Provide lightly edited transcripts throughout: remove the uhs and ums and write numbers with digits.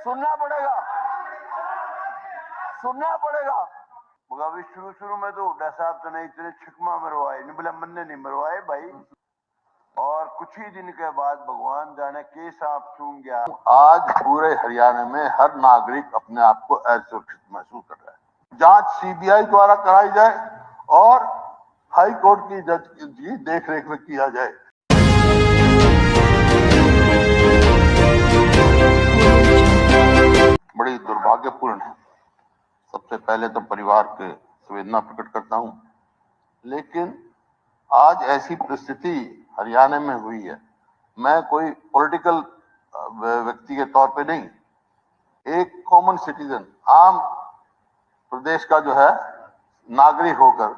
सुनना पड़ेगा, सुनना पड़ेगा। अभी शुरू में तो हुड्डा साहब तो नहीं इतने छिकमा मरवाए, निबलम्बन ने नहीं मरवाए भाई। और कुछ ही दिन के बाद भगवान जाने के साहब चूम गया। आज पूरे हरियाणा में हर नागरिक अपने आप को असुरक्षित महसूस कर रहा है। जांच सीबीआई द्वारा कराई जाए और हाई कोर्ट की जज की देखरेख में किया जाए। बड़ी दुर्भाग्यपूर्ण है। सबसे पहले तो परिवार के संवेदना प्रकट करता हूं, लेकिन आज ऐसी परिस्थिति हरियाणा में हुई है। मैं कोई पॉलिटिकल व्यक्ति के तौर पे नहीं, एक कॉमन सिटीजन, आम प्रदेश का जो है नागरिक होकर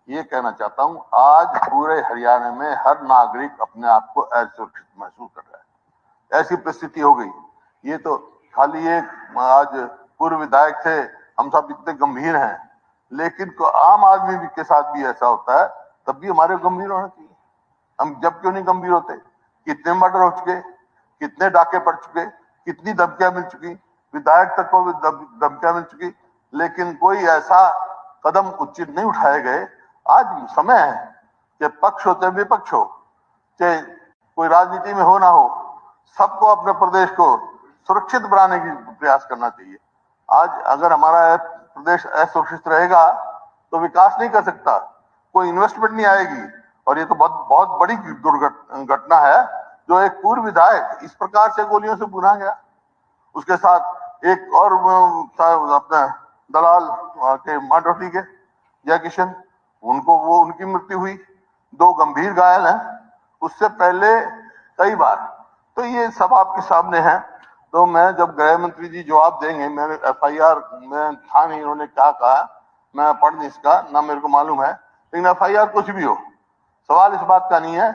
ये कहना चाहता हूं, आज पूरे हरियाणा में हर नागरिक अपने आप को असुरक्षित महसूस कर रहा है। ऐसी परिस्थिति हो गई। ये तो खाली एक आज पूर्व विधायक थे, हम सब इतने गंभीर हैं, लेकिन आम आदमी के साथ भी ऐसा होता है, तब भी हमारे गंभीर होना चाहिए। हम जब क्यों नहीं गंभीर होते? कितने मर्डर हो चुके, कितने डाके पड़ चुके, कितनी धमकियां मिल चुकी, विधायक तक को भी धमकियां मिल चुकी, लेकिन कोई ऐसा कदम उचित नहीं उठाए गए। आज समय है कि पक्ष हो चाहे विपक्ष हो, चाहे कोई राजनीति में हो ना हो, सबको अपने प्रदेश को सुरक्षित बनाने की प्रयास करना चाहिए। आज अगर हमारा प्रदेश असुरक्षित रहेगा तो विकास नहीं कर सकता, कोई इन्वेस्टमेंट नहीं आएगी। और ये तो बहुत बड़ी दुर्घटना है जो एक पूर्व विधायक इस प्रकार से गोलियों से भुना गया। उसके साथ एक और अपने दलाल के माडोटी के जय किशन, उनकी मृत्यु हुई, 2 गंभीर घायल हैं। उससे पहले कई बार, तो ये सब आपके सामने है। तो मैं जब गृह मंत्री जी जवाब देंगे, मैंने एफआईआर में था नहीं, उन्होंने क्या कहा मैं पढ़ नहीं इसका ना, मेरे को मालूम है, लेकिन एफआईआर कुछ भी हो, सवाल इस बात का नहीं है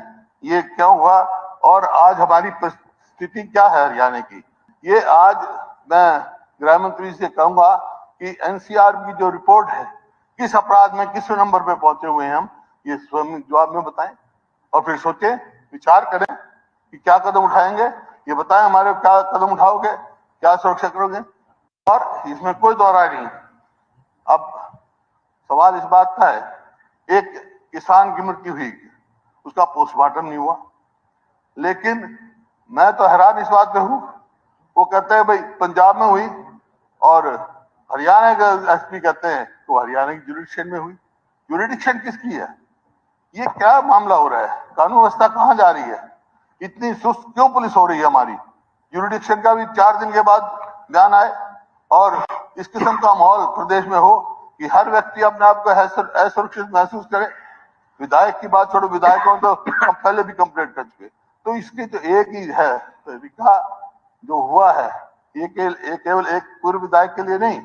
ये क्यों हुआ और आज हमारी परिस्थिति क्या है हरियाणा की। ये आज मैं गृह मंत्री से कहूंगा कि एनसीआर की जो रिपोर्ट है, किस अपराध में किस नंबर पे पहुंचे हुए हैं हम, ये स्वयं जवाब में बताएं और फिर सोचें, विचार करें कि क्या कदम उठाएंगे। ये बताएं हमारे क्या कदम उठाओगे, क्या सुरक्षा करोगे, और इसमें कोई दो राय नहीं। अब सवाल इस बात का है, एक किसान की मृत्यु हुई, उसका पोस्टमार्टम नहीं हुआ, लेकिन मैं तो हैरान इस बात पे हूं, वो कहते हैं भाई पंजाब में हुई और हरियाणा के एसपी कहते हैं तो हरियाणा की जुरिडिक्शन में हुई। जुरिडिक्शन किसकी है? ये क्या मामला हो रहा है? कानून व्यवस्था कहां जा रही है? इतनी सुस्त क्यों पुलिस हो रही है हमारी? जुरिडिक्शन का भी 4 दिन के बाद बयान आए और इस किस्म का माहौल प्रदेश में हो कि हर व्यक्ति अपने आप को असुरक्षित महसूस करे। विधायक की बात छोड़ो, विधायकों तो हम पहले भी कंप्लेंट कर चुके। तो इसकी तो एक ही है तरीका जो हुआ है, ये केवल एक पूर्व विधायक के लिए नहीं,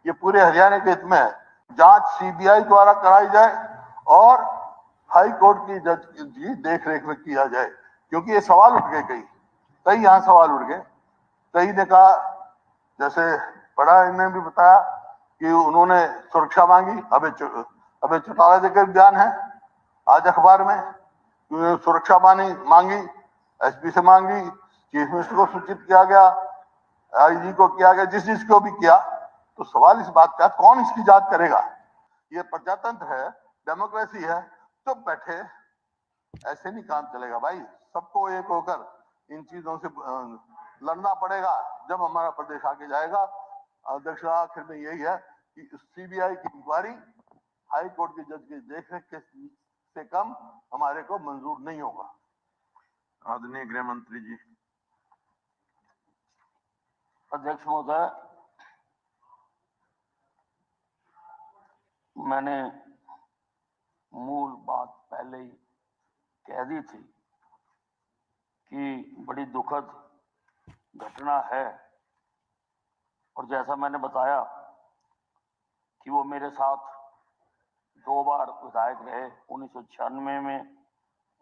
ये पूरे हरियाणा के हित में है। जांच सीबीआई द्वारा कराई जाए और हाई कोर्ट की जज की देखरेख में किया जाए, क्योंकि ये सवाल उठ गए, कई यहाँ सवाल उठ गए। कई ने कहा, जैसे पढ़ा इन्होंने भी बताया कि उन्होंने सुरक्षा मांगी। अबे चौटाला देकर बयान है आज अखबार में, सुरक्षा मांगी, एसपी से मांगी, चीफ मिनिस्टर को सूचित किया गया, आईजी को किया गया, जिसको भी किया। तो सवाल इस बात का, कौन इसकी जांच करेगा? ये प्रजातंत्र है, डेमोक्रेसी है, चुप बैठे, ऐसे नहीं काम चलेगा भाई। सबको एक होकर इन चीजों से लड़ना पड़ेगा जब हमारा प्रदेश आगे जाएगा। अध्यक्ष, आखिर में यही है कि सीबीआई की इंक्वायरी हाई कोर्ट के जज की देखरेख से कम हमारे को मंजूर नहीं होगा। आदरणीय गृह मंत्री जी। अध्यक्ष महोदय, मैंने मूल बात पहले ही कह दी थी कि बड़ी दुखद घटना है, और जैसा मैंने बताया कि वो मेरे साथ 2 बार विधायक रहे, 1996 में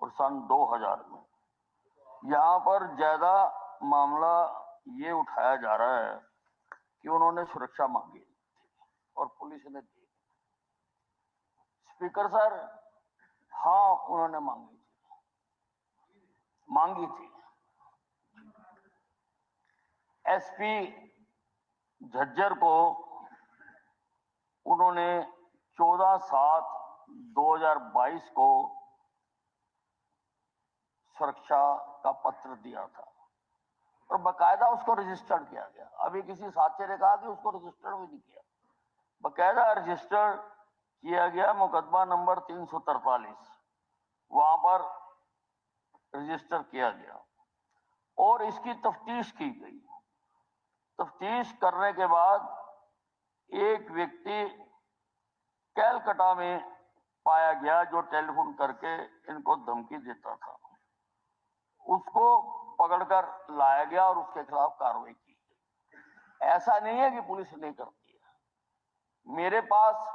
और सन 2000 में। यहाँ पर ज्यादा मामला ये उठाया जा रहा है कि उन्होंने सुरक्षा मांगी और पुलिस ने दी। स्पीकर सर, हाँ उन्होंने मांगी थी। एसपी झज्जर को उन्होंने 14/7/2022 को सुरक्षा का पत्र दिया था और बकायदा उसको रजिस्टर्ड किया गया। अभी किसी साथी ने कहा कि उसको रजिस्टर्ड भी नहीं किया, बकायदा रजिस्टर्ड किया गया। मुकदमा नंबर 343 वहां पर रजिस्टर किया गया और इसकी तफ्तीश की गई। तफ्तीश करने के बाद एक व्यक्ति कैलकाटा में पाया गया जो टेलीफोन करके इनको धमकी देता था। उसको पकड़कर लाया गया और उसके खिलाफ कार्रवाई की गई। ऐसा नहीं है कि पुलिस नहीं करती है। मेरे पास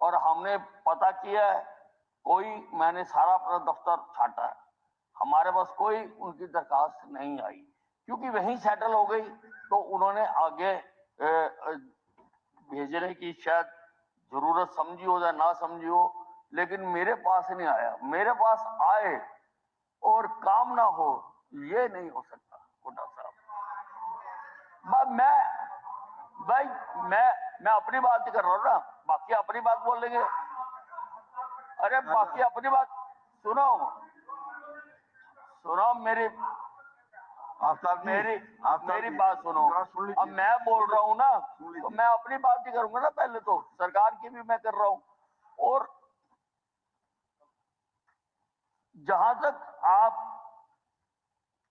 और हमने पता किया है, मैंने सारा अपना दफ्तर छाटा है, हमारे पास कोई उनकी दरखास्त नहीं आई, क्योंकि वहीं सेटल हो गई। तो उन्होंने आगे भेजने की शायद जरूरत समझी हो या ना समझी हो, लेकिन मेरे पास नहीं आया। मेरे पास आए और काम ना हो, ये नहीं हो सकता हुड्डा साहब। मैं अपनी बात ही कर रहा हूं ना, बाकी अपनी बात बोल लेंगे। अरे बाकी अपनी बात सुनो मेरी बात सुनो। अब मैं बोल रहा हूं ना, तो मैं अपनी बात ही करूंगा ना, पहले तो सरकार की भी मैं कर रहा हूं। और जहां तक आप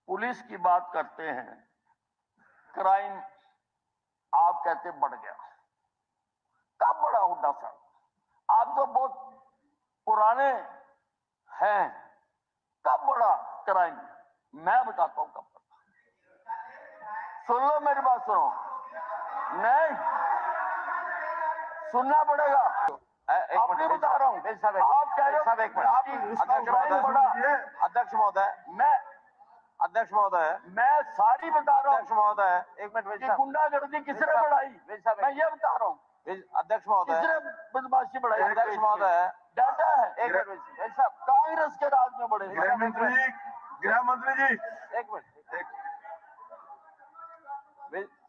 पुलिस की बात करते हैं, क्राइम आप कहते बढ़ गया। कब बढ़ा हुड्डा साहब? आप तो बहुत पुराने हैं। कब बढ़ा क्राइम? मैं बताता हूं कब बढ़ा। सुन लो मेरी बात, सुनो। नहीं सुनना पड़ेगा। अपनी बता रहा हूं। आप कह रहे हो अध्यक्ष महोदय, मैं सारी बता रहा हूं। अध्यक्ष महोदय, एक मिनट। गुंडागर्दी किसने बढ़ाई, मैं ये बता रहा हूं। अध्यक्ष महोदय, किसने बदमाशी बढ़ाई? अध्यक्ष महोदय, डाटा है। एक मिनट साहब, कांग्रेस के राज में बढ़े। गृह मंत्री जी, एक मिनट।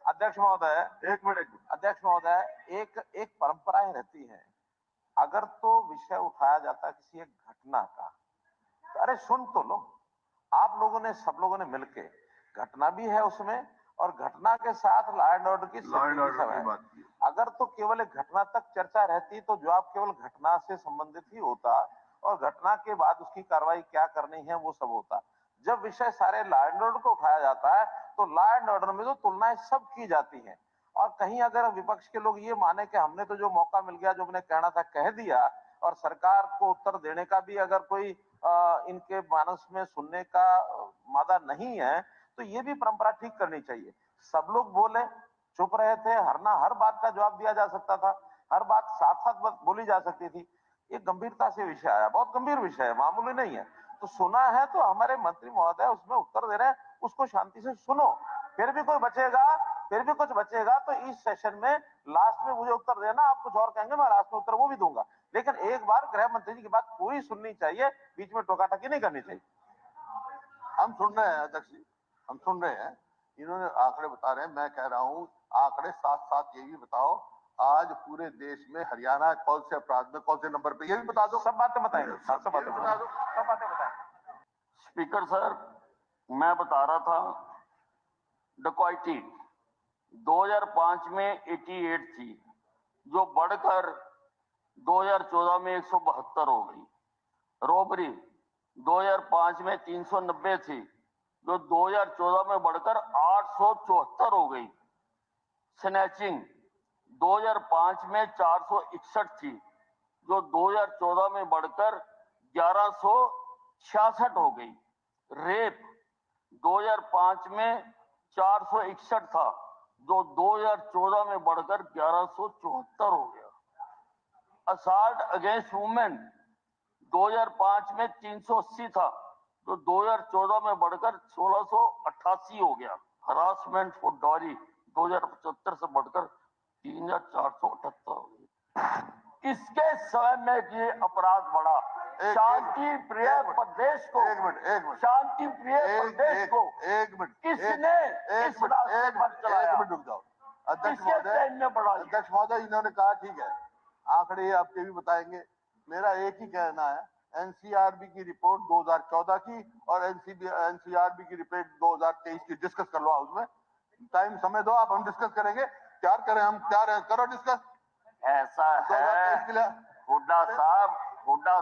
अध्यक्ष महोदय, एक मिनट। अध्यक्ष महोदय, एक परंपराएं रहती हैं। अगर तो विषय उठाया जाता है किसी एक घटना का, तो अरे सुन तो लो। आप लोगों ने, सब लोगों ने मिलके, घटना भी है उसमें और घटना के साथ लॉ एंड ऑर्डर की बात की। अगर तो केवल एक घटना तक चर्चा रहती तो जवाब केवल घटना से संबंधित ही होता और घटना के बाद उसकी कार्रवाई क्या करनी है वो सब होता। जब विषय सारे लॉ एंड ऑर्डर को उठाया जाता है तो लॉ एंड ऑर्डर में तो तुलनाएं सब की जाती हैं। और कहीं अगर विपक्ष के लोग ये माने कि हमने तो जो मौका मिल गया, जो हमने कहना था कह दिया, और सरकार को उत्तर देने का भी अगर कोई इनके मानस में सुनने का मादा नहीं है, तो ये भी परंपरा ठीक करनी चाहिए। सब लोग बोले, चुप रहे थे, हर बात का जवाब दिया जा सकता था, हर बात साथ साथ बोली जा सकती थी। ये गंभीरता से विषय आया, बहुत गंभीर विषय है, मामूली नहीं है। तो सुना है तो हमारे मंत्री महोदय उसमें उत्तर दे रहे हैं, उसको शांति से सुनो। फिर भी कुछ बचेगा तो इस सेशन में लास्ट में मुझे उत्तर देना। आप कुछ और कहेंगे, मैं लास्ट में उत्तर वो भी दूंगा, लेकिन एक बार गृह मंत्री जी की बात पूरी सुननी चाहिए, बीच में टोकाटकी नहीं करनी चाहिए। हम सुन रहे हैं अध्यक्ष जी, हम सुन रहे हैं। इन्होंने आंकड़े बता रहे हैं, मैं कह रहा हूं आंकड़े साथ साथ ये भी बताओ आज पूरे देश में हरियाणा कौन से अपराध में कौन से नंबर पे, ये भी बता दो। सब बातें बताएंगे, सब बातें बता दो, सब बातें बताएंगे। स्पीकर सर, मैं बता रहा था, डकैती 2005 में 88 थी, जो बढ़कर 2014 में 172 हो गई। रॉबरी 2005 में 390 थी, जो 2014 में बढ़कर 874 हो गई। स्नैचिंग 2005 में 461 थी, जो 2014 में बढ़कर 1166 हो गई। रेप 2005 में 461 था, जो 2014 में बढ़कर 1174 हो गया। असॉल्ट अगेंस्ट वुमेन 2005 में 380 था, जो 2014 में बढ़कर 1688 हो गया। हरासमेंट फॉर डॉरी 2075 से बढ़कर 3478 हो गया। किसके समय में ये अपराध बढ़ा? शांति प्रिय प्रदेश को, शांति प्रिय प्रदेश को एक मिनट किसने इस रास्ते पर चलाया? एक मिनट रुक जाओ। अध्यक्ष किसके महोदय, टाइम में बढ़ा लिया? अध्यक्ष महोदय, इन्होंने कहा ठीक है, आंकड़े आपके भी बताएंगे। मेरा एक ही कहना है, एनसीआरबी की रिपोर्ट 2014 की और एनसीआरबी की रिपोर्ट 2023 की डिस्कस कर लो हाउस में। टाइम समय दो आप, हम डिस्कस करेंगे। तैयार करें, हम तैयार हैं, करो डिस्कस। ऐसा है 2023 के लिए हुड्डा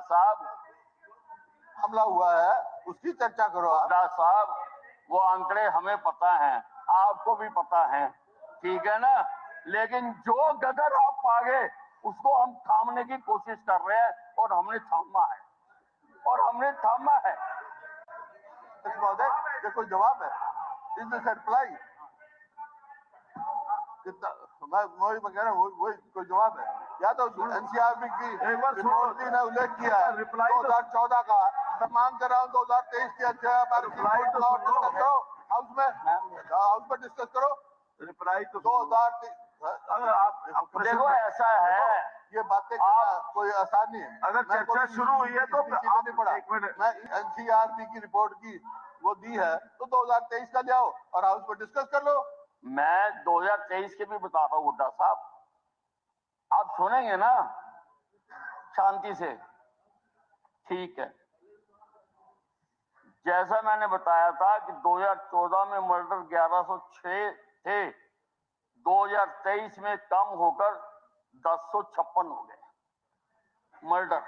साहब हमला हुआ है, उसकी चर्चा करो आप। हुड्डा साहब, वो आंकड़े हमें पता है, आपको भी पता है, ठीक है ना? लेकिन जो गदर आप पागे उसको हम थामने की कोशिश कर रहे हैं और हमने थामा है। महोदय, ये कोई जवाब है? Is this reply? कितना मैं कह रहा हूँ, वही कोई जवाब है? या तो एनसीआरबी की रिपोर्ट ने उल्लेख किया है 2014 का, मैं मांग कर रहा हूँ 2023 की हाउस में डिस्कस करो। रिप्लाई तो 2023 देखो ऐसा है, ये बातें करना कोई आसान नहीं है। अगर चर्चा शुरू हुई है तो आप नहीं पढ़ा, मैं एनसीआरबी की रिपोर्ट की वो दी है तो 2023 का ले आओ और हाउस में डिस्कस कर लो। मैं 2023 के भी बताता हूँ हुड्डा साहब, आप सुनेंगे ना शांति से? ठीक है। जैसा मैंने बताया था कि 2014 में मर्डर 1106 थे, 2023 में कम होकर 1056 हो गए मर्डर।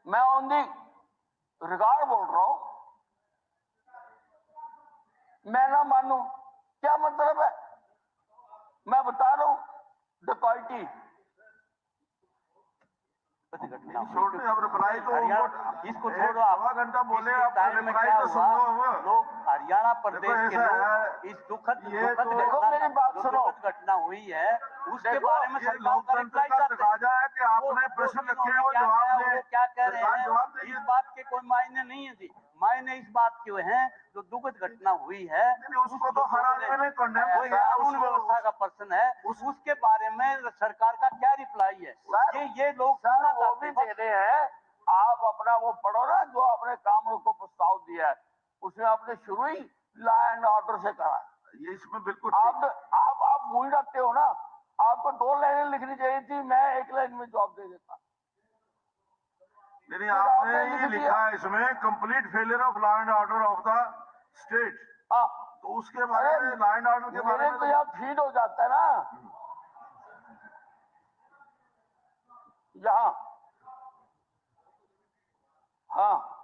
मैं ऑन दी रिकॉर्ड बोल रहा हूं, मैं ना मानूं क्या मतलब है? मैं बता रहा हूं, डकैती छोड़ने अब रिप्लाई तो इसको छोड़ो, आप घंटा बोले, आप रिप्लाई तो सुन लो। लोग हरियाणा प्रदेश के लोग इस दुखद मेरी बात सुनो, घटना हुई है उसके देखो, बारे में सरकार का रिप्लाई चाहते है कि आपने प्रश्न रखे हैं, वो जवाब दें। वो क्या कह रहे सरकार जवाब हैं, देगी। इस बात के कोई मायने नहीं है जी। मायने इस बात के हैं जो दुखद घटना हुई है उसको तो हर आदमी ने कंडेम कोई कानून व्यवस्था का पर्सन है, उसके बारे में सरकार का क्या रिप्लाई है? ये लोग वो भी दे रहे हैं। आप अपना वो पढ़ो ना, जो आपने काम को प्रस्ताव दिया है उसमें आपने शुरू ही लॉ एंड ऑर्डर से कहा। ये इसमें बिल्कुल आप भूल जाते हो ना, आपको 2 लाइनें लिखनी चाहिए थी, मैं 1 लाइन में जवाब दे देता। नहीं, आपने ये लिखा है इसमें complete failure of law and order of the state. तो उसके बारे में लॉ एंड ऑर्डर के बारे में तो यहाँ फीड हो जाता है ना यहाँ। हाँ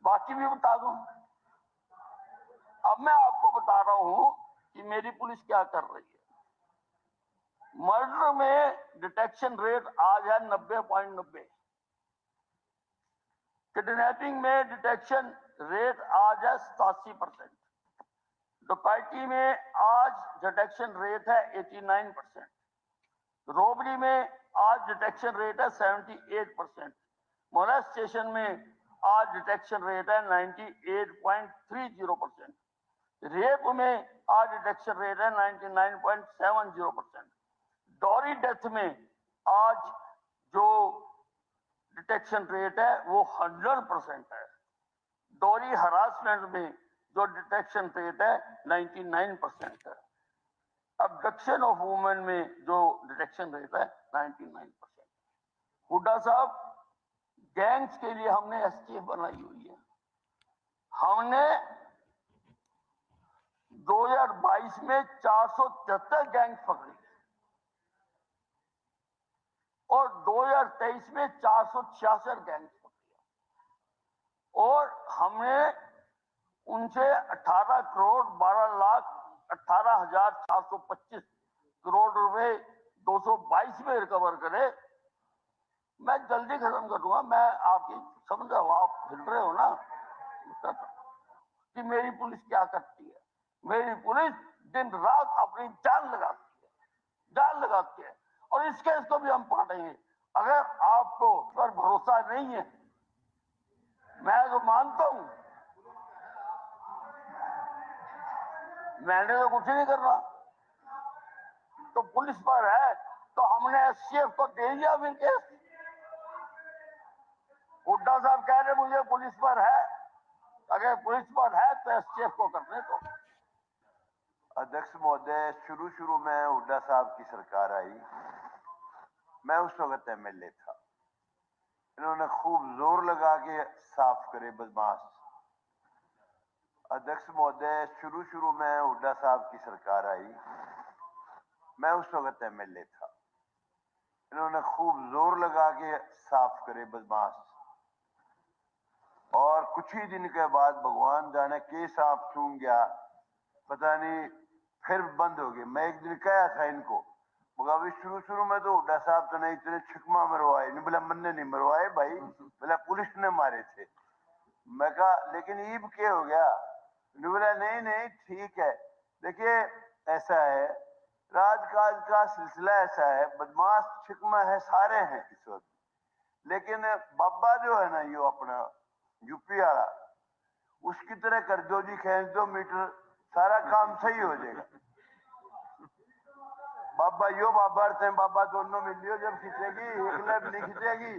बाकी भी बता दूं। अब मैं आपको बता रहा हूं कि मेरी पुलिस क्या कर रही है। मर्डर में डिटेक्शन रेट आज है 90.90। किडनैपिंग में डिटेक्शन रेट आज है 87%। डकैती में आज डिटेक्शन रेट है 89%। रोबरी में आज डिटेक्शन रेट है 78%। मोलेस्टेशन में आज डिटेक्शन रेट है 98.30%। रेप में आज डिटेक्शन रेट है 99.70%। डॉरी डेथ में आज जो डिटेक्शन रेट है वो 100% है। डॉरी हरासमेंट में जो डिटेक्शन रेट है 99% है। अबडक्शन ऑफ वुमेन में जो डिटेक्शन रेट है 99%। हुड्डा साहब, गैंग्स के लिए हमने एसटीएफ बनाई हुई है। हमने 2022 में 473 गैंग्स पकड़ी और 2023 में 466 गैंग्स पकड़ी और हमने उनसे 18 करोड़ 12 लाख 18,425 करोड़ रुपए 222 में रिकवर करे। मैं जल्दी खत्म कर दूंगा, मैं आपकी समझ रहा हूं, आप हिल रहे हो ना कि मेरी पुलिस क्या करती है। मेरी पुलिस दिन रात अपनी जान लगाती है और इस केस को भी हम पकड़ेंगे। अगर आपको पर भरोसा नहीं है, मैं तो मानता हूं, मैंने तो कुछ नहीं कर रहा, तो पुलिस पर है तो हमने एसटीएफ को दे दिया फिर केस। हुड्डा साहब कह रहे मुझे पुलिस पर है, अगर पुलिस पर है तो एसटीएफ को करने दो। अध्यक्ष महोदय, शुरू में हुड्डा साहब की सरकार आई, मैं उस वक्त एमएलए था। इन्होंने खूब जोर लगा के साफ करे बदमाश। अध्यक्ष महोदय, शुरू में हुड्डा साहब की सरकार आई, मैं उस वक्त एमएलए था। इन्होंने खूब जोर लगा के साफ करे बदमाश। और कुछ ही दिन के बाद भगवान जाने केस आप चूम गया, पता नहीं फिर बंद हो गए। मैं एक दिन कहा था इनको, मगर अभी शुरू में तो हुड्डा साहब तो नहीं इतने छिकमा मरवाए नहीं, बोला मन्ने नहीं मरवाए भाई, बोला पुलिस ने मारे थे। मैं कहा लेकिन ईब क्या हो गया? बोला नहीं ठीक है। देखिए ऐसा है, राजकाज का सिलसिला ऐसा है, बदमाश छिकमा है सारे हैं इस वक्त, लेकिन बाबा जो है ना यो अपना यूपी वाला, उसकी तरह कर दो जी, खींच दो मीटर, सारा काम सही हो जाएगा। बाबा यो बाबा अर्थ बाबा दोनों मिलियो जब खींचेगी, एक लैब नहीं खींचेगी।